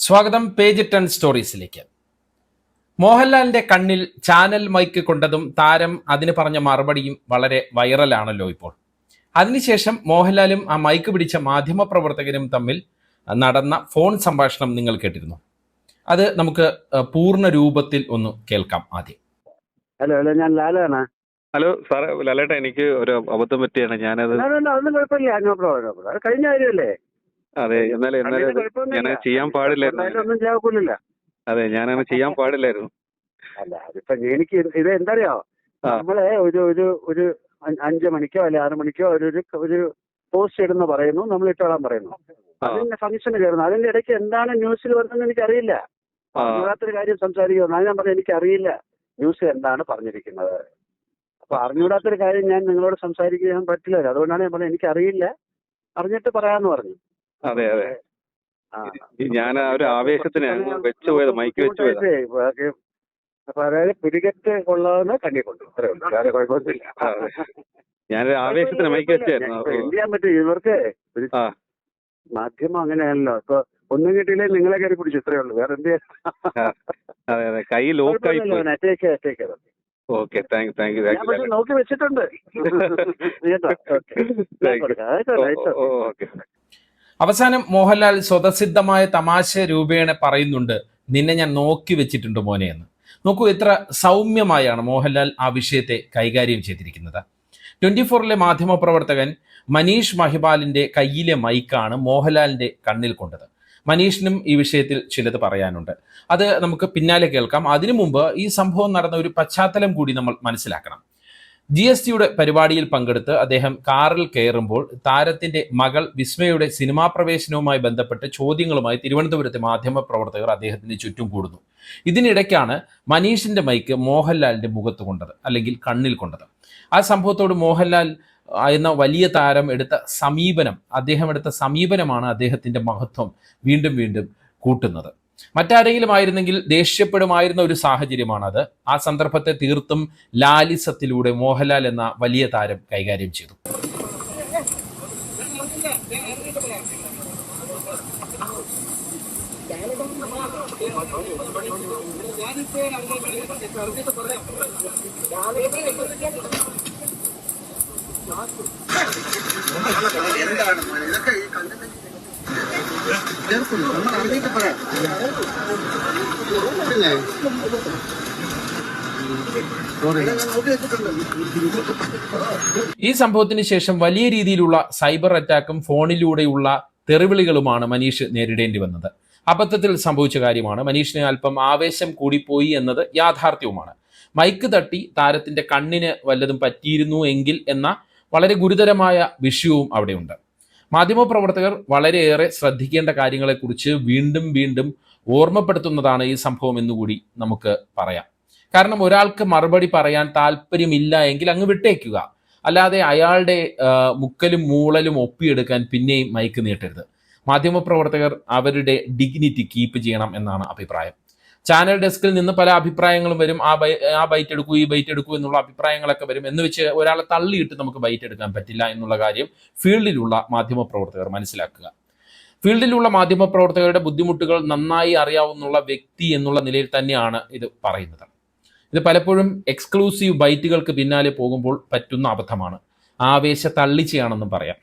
സ്വാഗതം പേജ് 10 സ്റ്റോറീസിലേക്ക്. മോഹൻലാലിന്റെ കണ്ണിൽ ചാനൽ മൈക്ക് കൊണ്ടതും താരം അതിന് പറഞ്ഞ മറുപടിയും വളരെ വൈറലാണല്ലോ ഇപ്പോൾ. അതിനുശേഷം മോഹൻലാലും ആ മൈക്ക് പിടിച്ച മാധ്യമപ്രവർത്തകരും തമ്മിൽ നടന്ന ഫോൺ സംഭാഷണം നിങ്ങൾ കേട്ടിരുന്നു. അത് നമുക്ക് പൂർണ്ണ രൂപത്തിൽ ഒന്ന് കേൾക്കാം ആദ്യം. ഹലോ ഹലോ, ഞാൻ ലാലാണ്. ഹലോ സാറേ, ലാലേട്ടാ, എനിക്ക് ഒരു അബദ്ധം പറ്റിയാണ്. ഞാനത് അതൊന്നും കുഴപ്പമില്ല, നോ പ്രോബ്ലം. അത് കഴിഞ്ഞ കാര്യമല്ലേ. അതെ, എന്നാലും ഞാൻ ചെയ്യാൻ പാടില്ലായിരുന്നു. ഒന്നും ചെയ്യാൻ. അതെ, ഞാനങ്ങനെ ചെയ്യാൻ പാടില്ലായിരുന്നു. അല്ല, അതിപ്പോ എനിക്ക് ഇത് എന്തറിയോ, നമ്മളെ ഒരു 5 മണിക്കോ അല്ലെ 6 മണിക്കോ ഒരു പോസ്റ്റ് ഇടുന്ന പറയുന്നു, നമ്മൾ ഇട്ടോളാൻ പറയുന്നു. അതിന്റെ ഫംഗ്ഷന് കയറുന്നു. അതിന്റെ ഇടയ്ക്ക് എന്താണ് ന്യൂസിൽ വരുന്നതെന്ന് എനിക്കറിയില്ല. അറിഞ്ഞൂടാത്തൊരു കാര്യം സംസാരിക്കുന്നു. അത് ഞാൻ പറഞ്ഞു, എനിക്കറിയില്ല ന്യൂസ് എന്താണ് പറഞ്ഞിരിക്കുന്നത്. അപ്പൊ അറിഞ്ഞൂടാത്തൊരു കാര്യം ഞാൻ നിങ്ങളോട് സംസാരിക്കാൻ പറ്റില്ല. അതുകൊണ്ടാണ് ഞാൻ പറഞ്ഞത് എനിക്കറിയില്ല, അറിഞ്ഞിട്ട് പറയാന്ന് പറഞ്ഞു. അതെ അതെ, ഞാൻ ഒരു ആവേശത്തിന് വെച്ചുപോയത്, മൈക്ക് വെച്ചുപോയത്. അപ്പൊ അതായത് പിടികെട്ട് കൊള്ളാവുന്ന കണ്ണി കൊണ്ടു, അത്രേ ഉള്ളൂ, വേറെ കുഴപ്പമൊന്നുമില്ല. ഞാനൊരു ആവേശത്തിന് മൈക്ക് വെച്ചായിരുന്നു. എന്ത് ചെയ്യാൻ പറ്റും, ഇവർക്ക് മാധ്യമം അങ്ങനെയാണല്ലോ. ഇപ്പൊ ഒന്നും കിട്ടിയില്ലേ നിങ്ങളെ കയറി പിടിച്ചു, ഇത്രേ ഉള്ളൂ, വേറെ എന്ത് ചെയ്യാൻ. കൈ ലോക്കായി. Okay, thank you. നോക്കി വെച്ചിട്ടുണ്ട്. അവസാനം മോഹൻലാൽ സ്വതസിദ്ധമായ തമാശ രൂപേണ പറയുന്നുണ്ട്, നിന്നെ ഞാൻ നോക്കി വെച്ചിട്ടുണ്ട് മോനെ എന്ന്. നോക്കൂ, എത്ര സൗമ്യമായാണ് മോഹൻലാൽ ആ വിഷയത്തെ കൈകാര്യം ചെയ്തിരിക്കുന്നത്. 24-ലെ മാധ്യമപ്രവർത്തകൻ മനീഷ് മഹിപാലിന്റെ കയ്യിലെ മൈക്കാണ് മോഹൻലാലിന്റെ കണ്ണിൽ കൊണ്ടത്. മനീഷിനും ഈ വിഷയത്തിൽ ചിലത് പറയാനുണ്ട്. അത് നമുക്ക് പിന്നാലെ കേൾക്കാം. അതിനു മുമ്പ് ഈ സംഭവം നടന്ന ഒരു പശ്ചാത്തലം കൂടി നമ്മൾ മനസ്സിലാക്കണം. GSTയുടെ പരിപാടിയിൽ പങ്കെടുത്ത് അദ്ദേഹം കാറിൽ കയറുമ്പോൾ താരത്തിന്റെ മകൾ വിസ്മയുടെ സിനിമാ പ്രവേശനവുമായി ബന്ധപ്പെട്ട് ചോദ്യങ്ങളുമായി തിരുവനന്തപുരത്തെ മാധ്യമപ്രവർത്തകർ അദ്ദേഹത്തിന് ചുറ്റും കൂടുന്നു. ഇതിനിടയ്ക്കാണ് മനീഷിന്റെ മൈക്ക് മോഹൻലാലിന്റെ മുഖത്ത് കൊണ്ടത്, അല്ലെങ്കിൽ കണ്ണിൽ കൊണ്ടത്. ആ സംഭവത്തോട് മോഹൻലാൽ എന്ന വലിയ താരം അദ്ദേഹം എടുത്ത സമീപനമാണ് അദ്ദേഹത്തിന്റെ മഹത്വം വീണ്ടും വീണ്ടും കൂട്ടുന്നത്. മറ്റാരെങ്കിലും ആയിരുന്നെങ്കിൽ ദേഷ്യപ്പെടുമായിരുന്ന ഒരു സാഹചര്യമാണത്. ആ സന്ദർഭത്തെ തീർത്തും ലാലിസത്തിലൂടെ മോഹൻലാൽ എന്ന വലിയ താരം കൈകാര്യം ചെയ്തു. ഈ സംഭവത്തിന് ശേഷം വലിയ രീതിയിലുള്ള സൈബർ അറ്റാക്കും ഫോണിലൂടെയുള്ള തെറിവിളികളുമാണ് മനീഷ് നേരിടേണ്ടി വന്നത്. അബദ്ധത്തിൽ സംഭവിച്ച കാര്യമാണ്. മനീഷിന് അല്പം ആവേശം കൂടിപ്പോയി എന്നത് യാഥാർത്ഥ്യവുമാണ്. മൈക്ക് തട്ടി താരത്തിന്റെ കണ്ണിന് വല്ലതും പറ്റിയിരുന്നു എങ്കിൽ എന്ന വളരെ ഗുരുതരമായ വിഷയവും അവിടെയുണ്ട്. മാധ്യമപ്രവർത്തകർ വളരെയേറെ ശ്രദ്ധിക്കേണ്ട കാര്യങ്ങളെക്കുറിച്ച് വീണ്ടും വീണ്ടും ഓർമ്മപ്പെടുത്തുന്നതാണ് ഈ സംഭവം എന്നുകൂടി നമുക്ക് പറയാം. കാരണം ഒരാൾക്ക് മറുപടി പറയാൻ താല്പര്യമില്ല എങ്കിൽ അങ്ങ് വിട്ടേക്കുക, അല്ലാതെ അയാളുടെ മുക്കലും മൂളലും ഒപ്പിയെടുക്കാൻ പിന്നെയും മൈക്ക് നീട്ടരുത്. മാധ്യമപ്രവർത്തകർ അവരുടെ ഡിഗ്നിറ്റി കീപ്പ് ചെയ്യണം എന്നാണ് അഭിപ്രായം. ചാനൽ ഡെസ്കിൽ നിന്ന് പല അഭിപ്രായങ്ങളും വരും. ആ ബൈറ്റ് എടുക്കൂ, ഈ ബൈറ്റ് എടുക്കൂ എന്നുള്ള അഭിപ്രായങ്ങളൊക്കെ വരും. എന്ന് വെച്ച് ഒരാളെ തള്ളിയിട്ട് നമുക്ക് ബൈറ്റ് എടുക്കാൻ പറ്റില്ല എന്നുള്ള കാര്യം ഫീൽഡിലുള്ള മാധ്യമപ്രവർത്തകർ മനസ്സിലാക്കുക. ഫീൽഡിലുള്ള മാധ്യമപ്രവർത്തകരുടെ ബുദ്ധിമുട്ടുകൾ നന്നായി അറിയാവുന്ന വ്യക്തി എന്നുള്ള നിലയിൽ തന്നെയാണ് ഇത് പറയുന്നത്. ഇത് പലപ്പോഴും എക്സ്ക്ലൂസീവ് ബൈറ്റുകൾക്ക് പിന്നാലെ പോകുമ്പോൾ പറ്റുന്ന അബദ്ധമാണ്. ആവേശ തള്ളിച്ചയാണെന്നും പറയാം.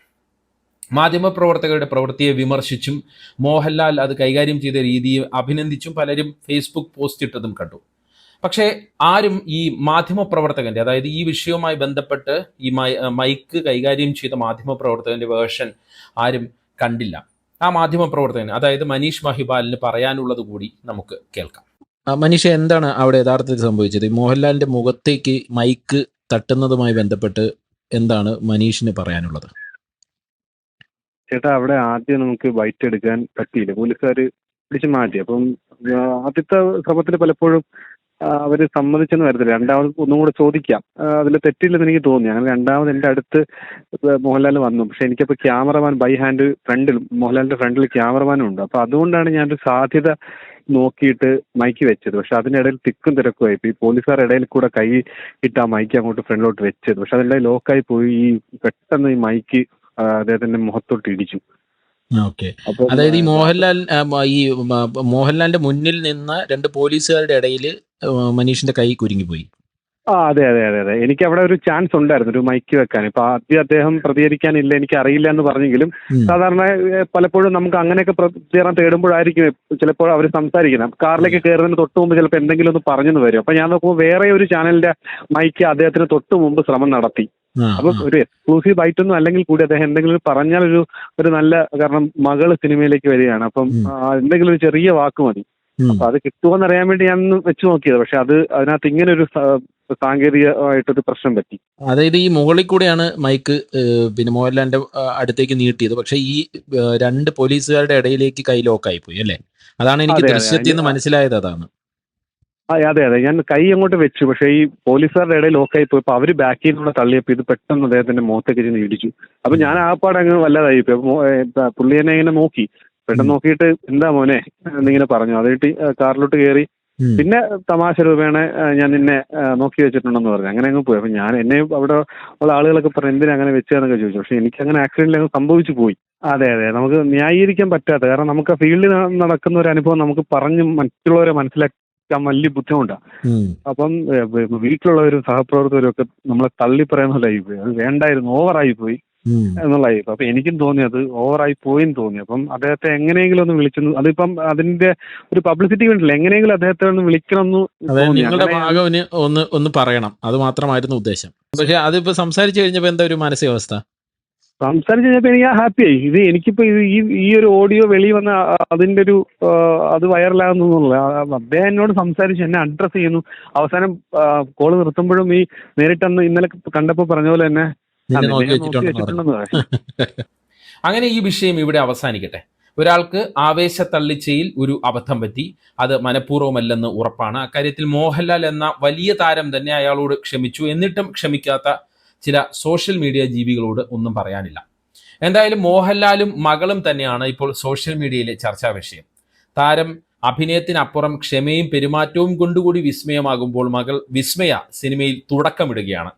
മാധ്യമപ്രവർത്തകരുടെ പ്രവൃത്തിയെ വിമർശിച്ചും മോഹൻലാൽ അത് കൈകാര്യം ചെയ്ത രീതിയെ അഭിനന്ദിച്ചും പലരും ഫേസ്ബുക്ക് പോസ്റ്റ് ഇട്ടതും കണ്ടു. പക്ഷേ ആരും ഈ മാധ്യമപ്രവർത്തകന്റെ, അതായത് ഈ വിഷയവുമായി ബന്ധപ്പെട്ട് ഈ മൈക്ക് കൈകാര്യം ചെയ്ത മാധ്യമപ്രവർത്തകന്റെ വേർഷൻ ആരും കണ്ടില്ല. ആ മാധ്യമപ്രവർത്തകന്, അതായത് മനീഷ് മഹിപാലിന് പറയാനുള്ളത് കൂടി നമുക്ക് കേൾക്കാം. മനീഷ, എന്താണ് അവിടെ യഥാർത്ഥത്തിൽ സംഭവിച്ചത്? മോഹൻലാലിന്റെ മുഖത്തേക്ക് മൈക്ക് തട്ടുന്നതുമായി ബന്ധപ്പെട്ട് എന്താണ് മനീഷിന് പറയാനുള്ളത്? ചേട്ടാ, അവിടെ ആദ്യം നമുക്ക് ബൈറ്റ് എടുക്കാൻ പറ്റിയില്ല, പോലീസുകാർ പിടിച്ചു മാറ്റി. അപ്പം ആദ്യത്തെ ശ്രമത്തിൽ പലപ്പോഴും അവർ സമ്മതിച്ചെന്ന് വരത്തില്ല. രണ്ടാമത് ഒന്നും കൂടെ ചോദിക്കാം, അതിൽ തെറ്റില്ലെന്ന് എനിക്ക് തോന്നി. അങ്ങനെ രണ്ടാമത് എൻ്റെ അടുത്ത് മോഹൻലാൽ വന്നു. പക്ഷെ എനിക്കപ്പോൾ ക്യാമറമാൻ ബൈ ഹാൻഡ് ഫ്രണ്ടിൽ, മോഹൻലാലിന്റെ ഫ്രണ്ടിൽ ക്യാമറമാനും ഉണ്ട്. അപ്പോൾ അതുകൊണ്ടാണ് ഞാനൊരു സാധ്യത നോക്കിയിട്ട് മൈക്ക് വെച്ചത്. പക്ഷെ അതിനിടയിൽ തിക്കും തിരക്കുമായി. ഈ പോലീസുകാർ ഇടയിൽ കൂടെ കൈ ഇട്ട് ആ മൈക്ക് അങ്ങോട്ട് ഫ്രണ്ടിലോട്ട് വെച്ചത്. പക്ഷെ അതിൻ്റെ ലോക്കായി പോയി. ഈ പെട്ടെന്ന് ഈ മൈക്ക് അദ്ദേഹത്തിന്റെ മുഖത്തോട്ട് ഇടിച്ചു. ഓക്കെ. അപ്പം അതായത് ഈ മോഹൻലാലിന്റെ മുന്നിൽ നിന്ന് 2 പോലീസുകാരുടെ ഇടയിൽ മനീഷിന്റെ കൈ കുരുങ്ങിപ്പോയി. അതെ അതെ അതെ അതെ, എനിക്ക് അവിടെ ഒരു ചാൻസ് ഉണ്ടായിരുന്നു ഒരു മൈക്ക് വെക്കാൻ. ഇപ്പൊ ആദ്യം അദ്ദേഹം പ്രതികരിക്കാനില്ല, എനിക്ക് അറിയില്ല എന്ന് പറഞ്ഞെങ്കിലും സാധാരണ പലപ്പോഴും നമുക്ക് അങ്ങനെയൊക്കെ പ്രതികരണം തേടുമ്പോഴായിരിക്കും ചിലപ്പോൾ അവർ സംസാരിക്കുന്നത്. കാറിലേക്ക് കയറുന്നതിന് തൊട്ട് മുമ്പ് ചിലപ്പോൾ എന്തെങ്കിലും ഒന്ന് പറഞ്ഞെന്ന് വരും. അപ്പൊ ഞാൻ നോക്കുമ്പോൾ വേറെ ഒരു ചാനലിന്റെ മൈക്ക് അദ്ദേഹത്തിന് തൊട്ട് മുമ്പ് ശ്രമം നടത്തി. അപ്പൊ ഒരു എക്സ്ക്ലൂസീവ് ബൈറ്റൊന്നും അല്ലെങ്കിൽ കൂടി അദ്ദേഹം എന്തെങ്കിലും പറഞ്ഞാൽ ഒരു നല്ല, കാരണം മകള് സിനിമയിലേക്ക് വരികയാണ്. അപ്പം എന്തെങ്കിലും ഒരു ചെറിയ വാക്ക് മതി. അപ്പൊ അത് കിട്ടുമോന്ന് അറിയാൻ വേണ്ടി ഞാൻ വെച്ച് നോക്കിയത്. പക്ഷെ അതിനകത്ത് ഇങ്ങനെ ഒരു സാങ്കേതികമായിട്ടൊരു പ്രശ്നം പറ്റി. അതായത് ഈ മുകളിൽ കൂടെയാണ് മൈക്ക് പിന്നെ മോഹൻലാലിന്റെ അടുത്തേക്ക് നീട്ടിയത്. പക്ഷെ ഈ 2 പോലീസുകാരുടെ ഇടയിലേക്ക് കൈ ലോക്കായി പോയി അല്ലേ? അതാണ് എനിക്ക് ദൃശ്യത്തിൽ നിന്ന് മനസ്സിലായത്. അതാണ്. അതെ അതെ, ഞാൻ കൈ അങ്ങോട്ട് വെച്ചു. പക്ഷേ ഈ പോലീസുകാരുടെ ഇടയിൽ ലോക്കായി പോയപ്പോൾ അവര് ബാക്കിൽ നിന്നുള്ള തള്ളിയപ്പോൾ ഇത് പെട്ടെന്ന് അദ്ദേഹത്തിന്റെ മുഖത്തേക്ക് ചെന്ന് ഇടിച്ചു. അപ്പൊ ഞാൻ ആപ്പാടെ അങ്ങ് വല്ലതായി പുള്ളി എന്നെ ഇങ്ങനെ നോക്കി. പെട്ടെന്ന് നോക്കിയിട്ട് എന്താ മോനെ എന്നിങ്ങനെ പറഞ്ഞു. അതായിട്ട് കാറിലോട്ട് കയറി. പിന്നെ തമാശ രൂപേണ ഞാൻ നിന്നെ നോക്കി വെച്ചിട്ടുണ്ടെന്ന് പറഞ്ഞു. അങ്ങനെ അങ്ങ് പോയി. അപ്പൊ എന്നെ അവിടെ ഉള്ള ആളുകളൊക്കെ പറഞ്ഞു എന്തിനാ അങ്ങനെ വെച്ചതെന്നൊക്കെ ചോദിച്ചു. പക്ഷെ എനിക്ക് അങ്ങനെ ആക്സിഡന്റിൽ അങ്ങ് സംഭവിച്ചു പോയി. അതെ അതെ, നമുക്ക് ന്യായീകരിക്കാൻ പറ്റാത്ത, കാരണം നമുക്ക് ആ ഫീൽഡിൽ നടക്കുന്ന ഒരു അനുഭവം നമുക്ക് പറഞ്ഞ് മറ്റുള്ളവരെ മനസ്സിലാക്കാൻ വലിയ ബുദ്ധിമുട്ടാണ്. അപ്പം വീട്ടിലുള്ളവരും സഹപ്രവർത്തകരും ഒക്കെ നമ്മളെ തള്ളി പറയുന്നതായി പോയി. അത് വേണ്ടായിരുന്നു, ഓവറായി പോയി എന്നുള്ളതായി. അപ്പൊ എനിക്കും തോന്നി അത് ഓവറായി പോയെന്ന് തോന്നി. അപ്പം അദ്ദേഹത്തെ എങ്ങനെയെങ്കിലും ഒന്ന് വിളിച്ചു, അതിപ്പം അതിന്റെ ഒരു പബ്ലിസിറ്റി വേണ്ടില്ല, എങ്ങനെയെങ്കിലും അദ്ദേഹത്തെ ഒന്ന് വിളിക്കണമെന്ന് തോന്നി. നിങ്ങളുടെ ഭാഗവന് ഒന്ന് പറയണം, അത് മാത്രമായിരുന്നു ഉദ്ദേശം. പക്ഷെ അതിപ്പോ സംസാരിച്ചു കഴിഞ്ഞപ്പോ എന്താ ഒരു മാനസികാവസ്ഥ? സംസാരിച്ച് കഴിഞ്ഞപ്പോൾ എനിക്ക് ഹാപ്പിയായി. ഇത് എനിക്കിപ്പോ ഈ ഒരു ഓഡിയോ വെളി വന്ന അതിന്റെ ഒരു അത് വൈറലാകുന്നുള്ള അദ്ദേഹം എന്നോട് സംസാരിച്ച് എന്നെ അഡ്രസ് ചെയ്യുന്നു. അവസാനം കോള് നിർത്തുമ്പോഴും ഈ നേരിട്ടന്ന് ഇന്നലെ കണ്ടപ്പോൾ പറഞ്ഞ പോലെ തന്നെ അങ്ങനെ ഈ വിഷയം ഇവിടെ അവസാനിക്കട്ടെ. ഒരാൾക്ക് ആവേശ തള്ളിച്ചയിൽ ഒരു അബദ്ധം പറ്റി, അത് മനഃപൂർവ്വമല്ലെന്ന് ഉറപ്പാണ്. അക്കാര്യത്തിൽ മോഹൻലാൽ എന്ന വലിയ താരം തന്നെ അയാളോട് ക്ഷമിച്ചു. എന്നിട്ടും ക്ഷമിക്കാത്ത ചില സോഷ്യൽ മീഡിയ ജീവികളോട് ഒന്നും പറയാനില്ല. എന്തായാലും മോഹൻലാലും മകളും തന്നെയാണ് ഇപ്പോൾ സോഷ്യൽ മീഡിയയിലെ ചർച്ചാ വിഷയം. താരം അഭിനയത്തിനപ്പുറം ക്ഷമയും പെരുമാറ്റവും കൊണ്ടുകൂടി വിസ്മയമാകുമ്പോൾ മകൾ വിസ്മയ സിനിമയിൽ തുടക്കമിടുകയാണ്.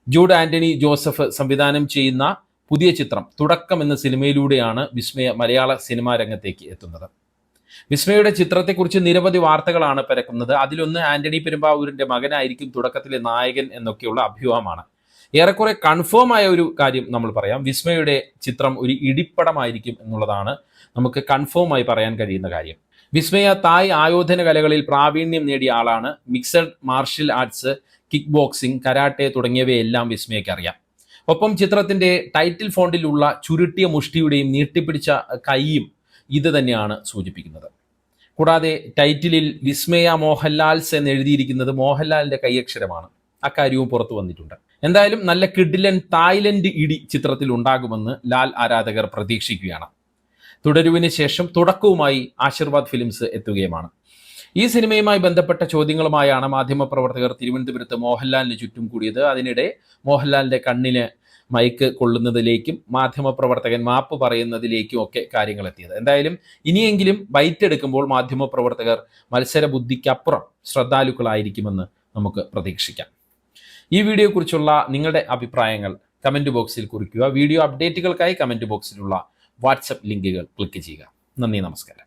ജൂഡ് ആന്റണി ജോസഫ് സംവിധാനം ചെയ്യുന്ന പുതിയ ചിത്രം തുടക്കം എന്ന സിനിമയിലൂടെയാണ് വിസ്മയ മലയാള സിനിമാ രംഗത്തേക്ക് എത്തുന്നത്. വിസ്മയുടെ ചിത്രത്തെക്കുറിച്ച് നിരവധി വാർത്തകളാണ് പരക്കുന്നത്. അതിലൊന്ന് ആന്റണി പെരുമ്പാവൂരിന്റെ മകനായിരിക്കും തുടക്കത്തിലെ നായകൻ എന്നൊക്കെയുള്ള അഭ്യൂഹമാണ്. ഏറെക്കുറെ കൺഫേം ആയ ഒരു കാര്യം നമ്മൾ പറയാം. വിസ്മയുടെ ചിത്രം ഒരു ഇടിപ്പടമായിരിക്കും എന്നുള്ളതാണ് നമുക്ക് കൺഫേം ആയി പറയാൻ കഴിയുന്ന കാര്യം. വിസ്മയ തായ് ആയോധന കലകളിൽ പ്രാവീണ്യം നേടിയ ആളാണ്. Mixed martial arts, kick boxing, karate തുടങ്ങിയവയെല്ലാം വിസ്മയയ്ക്ക് അറിയാം. ഒപ്പം ചിത്രത്തിന്റെ ടൈറ്റിൽ ഫോണ്ടിലുള്ള ചുരുട്ടിയ മുഷ്ടിയുടെയും നീട്ടിപ്പിടിച്ച കൈയും ഇത് തന്നെയാണ് സൂചിപ്പിക്കുന്നത്. കൂടാതെ ടൈറ്റിലിൽ വിസ്മയ മോഹൻലാൽസ് എന്ന് എഴുതിയിരിക്കുന്നത് മോഹൻലാലിന്റെ കൈയക്ഷരമാണ്. അക്കാര്യവും പുറത്തു വന്നിട്ടുണ്ട്. എന്തായാലും നല്ല കിഡിലൻ തായ്ലൻഡ് ഇടി ചിത്രത്തിൽ ഉണ്ടാകുമെന്ന് ലാൽ ആരാധകർ പ്രതീക്ഷിക്കുകയാണ്. തുടരുവിന് ശേഷം തുടക്കവുമായി ആശീർവാദ് ഫിലിംസ് എത്തുകയുമാണ്. ഈ സിനിമയുമായി ബന്ധപ്പെട്ട ചോദ്യങ്ങളുമായാണ് മാധ്യമപ്രവർത്തകർ തിരുവനന്തപുരത്ത് മോഹൻലാലിന് ചുറ്റും കൂടിയത്. അതിനിടെ മോഹൻലാലിന്റെ കണ്ണിന് മൈക്ക് കൊള്ളുന്നതിലേക്കും മാധ്യമപ്രവർത്തകൻ മാപ്പ് പറയുന്നതിലേക്കും ഒക്കെ കാര്യങ്ങൾ എത്തിയത്. എന്തായാലും ഇനിയെങ്കിലും ബൈറ്റ് എടുക്കുമ്പോൾ മാധ്യമപ്രവർത്തകർ മത്സര ബുദ്ധിക്കപ്പുറം ശ്രദ്ധാലുക്കളായിരിക്കുമെന്ന് നമുക്ക് പ്രതീക്ഷിക്കാം. ഈ വീഡിയോയെക്കുറിച്ചുള്ള നിങ്ങളുടെ അഭിപ്രായങ്ങൾ കമൻറ്റ് ബോക്സിൽ കുറിക്കുക. വീഡിയോ അപ്ഡേറ്റുകൾക്കായി കമൻറ്റ് ബോക്സിലുള്ള വാട്സപ്പ് ലിങ്കുകൾ ക്ലിക്ക് ചെയ്യുക. നന്ദി, നമസ്കാരം.